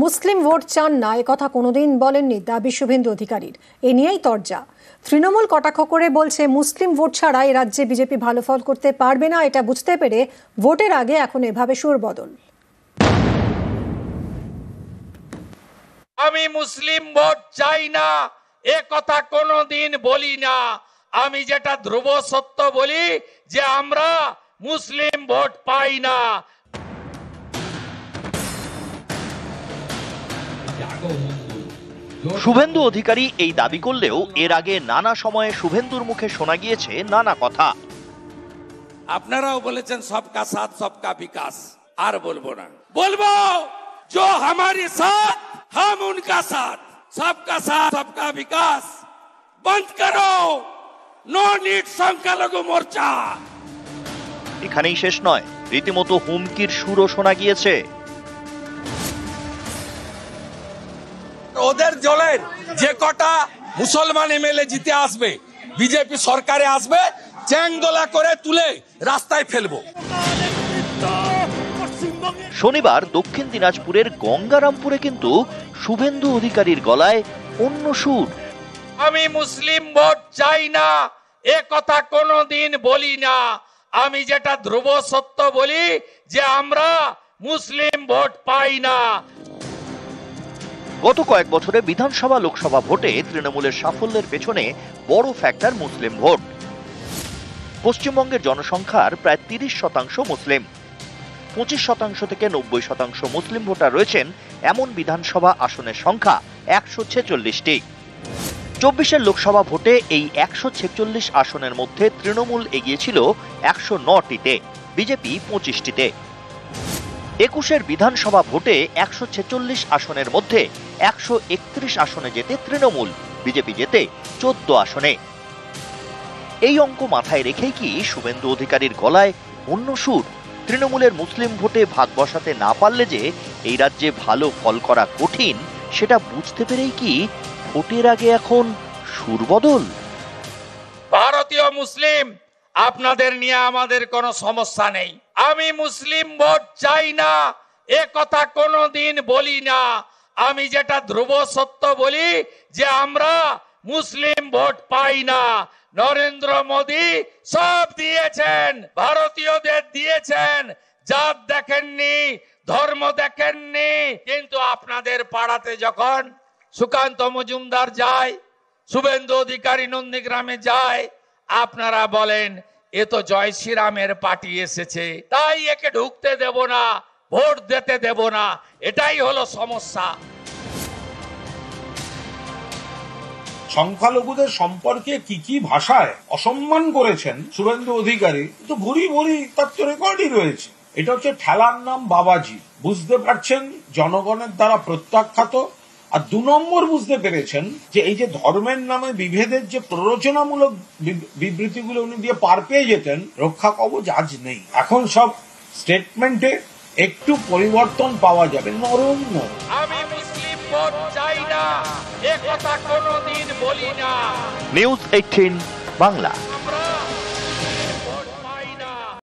মুসলিম vote চান না একথা কোনোদিন বলেননি দাবি শুভেন্দু অধিকারীর। এ নিয়েই তরজা। তৃণমূল কটাক্ষ করে বলছে মুসলিম ভোট ছাড়া এই রাজ্যে বিজেপি ভালো ফল করতে পারবে না। এটা বুঝতে পেরে ভোটের আগে এখন এভাবে সুর বদল। আমি মুসলিম ভোট চাই না এ কথা কোনোদিন বলি না। আমি যেটা ধ্রুব সত্য বলি যে আমরা মুসলিম ভোট পাই না। শুভেন্দু অধিকারী এই দাবি করলেও এর আগে নানা সময়ে শুভেন্দুর মুখে শোনা গিয়েছে নানা কথা। আপনারাও বলেছেন সবকা সাথ সবকা বিকাশ, আর বলবো না, বলবো जो हमारे साथ हम उनका साथ, सबका साथ सबका विकास बंद करो, नो नीड সংখ্যালঘু মোর্চা। এখানেই শেষ নয়, রীতিমতো হুমকির সুরও শোনা গিয়েছে। ওদের দলের যে কটা মুসলমান এমএলএ জিতে আসবে, বিজেপি সরকারে আসবে, চ্যাংদোলা করে তুলে রাস্তায় ফেলবো। শনিবার দক্ষিণ দিনাজপুরের গঙ্গারামপুরে কিন্তু শুভেন্দু অধিকারীর গলায় অন্য সুর। আমি মুসলিম ভোট চাই না এ কথা কোনোদিন বলি না। আমি যেটা ধ্রুব সত্য বলি যে আমরা মুসলিম ভোট পাই না। গত কয়েক বছরে বিধানসভা লোকসভা ভোটে তৃণমূলের সাফল্যের পেছনে বড় ফ্যাক্টর মুসলিম ভোট। পশ্চিমবঙ্গের জনসংখ্যার প্রায় 30% মুসলিম। 25% থেকে 90% মুসলিম ভোটার রয়েছেন এমন বিধানসভা আসনের সংখ্যা 146টি। 24-এর লোকসভা ভোটে এই 146 আসনের মধ্যে তৃণমূল এগিয়েছিল 109টিতে, বিজেপি 25টিতে। 21-এর বিধানসভা ভোটে 146 আসনের মধ্যে 131 আসনে জেতে তৃণমূল, বিজেপি জেতে 14 আসনে। এই অঙ্ক মাথায় রেখেই কি শুভেন্দু অধিকারীর গলায় অন্য সুর? তৃণমূলের মুসলিম ভোটে ভাগ বসাতে না পারলে যে এই রাজ্যে ভালো ফল করা কঠিন, সেটা বুঝতে পেরেই কি ভোটের আগে এখন সুর বদল? ভারতীয় মুসলিম আপনাদের নিয়ে আমাদের কোনো সমস্যা নেই। আমি মুসলিম ভোট চাই না এ কথা কোনোদিন বলি না। আমি যেটা ধ্রুব সত্য বলি যে আমরা মুসলিম ভোট পাই না। নরেন্দ্র মোদী সব দিয়েছেন, ভারতীয়দের দিয়েছেন, জাত দেখেননি, ধর্ম দেখেননি। কিন্তু আপনাদের পাড়াতে যখন সুকান্ত মজুমদার যায়, শুভেন্দু অধিকারী নন্দীগ্রামে যায়, আপনারা বলেন এ তো জয় শ্রীরামের পার্টি এসেছে, তাই একে ঢুকতে দেব না, ভোট দিতে দেব না। এটাই হলো সমস্যা। সংখ্যালঘুদের সম্পর্কে কি ভাষায় অসম্মান করেছেন শুভেন্দু অধিকারী, তো ভুরি ভুরি তার তো রেকর্ডই রয়েছে। এটা হচ্ছে ঠেলার নাম বাবাজি। বুঝতে পারছেন জনগণের দ্বারা প্রত্যাখ্যাত। আর 2 নম্বর বুঝতে পেরেছেন যে এই যে ধর্মের নামে বিভেদের যে প্ররোচনামূলক বিবৃতিগুলো উনি দিয়ে পার পেয়ে যেতেন, রক্ষা কবচ আজ নেই। এখন সব স্টেটমেন্টে একটু পরিবর্তন পাওয়া যাবে, নরম নরম। আমি মুসলিম ভোট চাই না এ কথা কোনোদিন বলি না। নিউজ 18 বাংলা। আমরা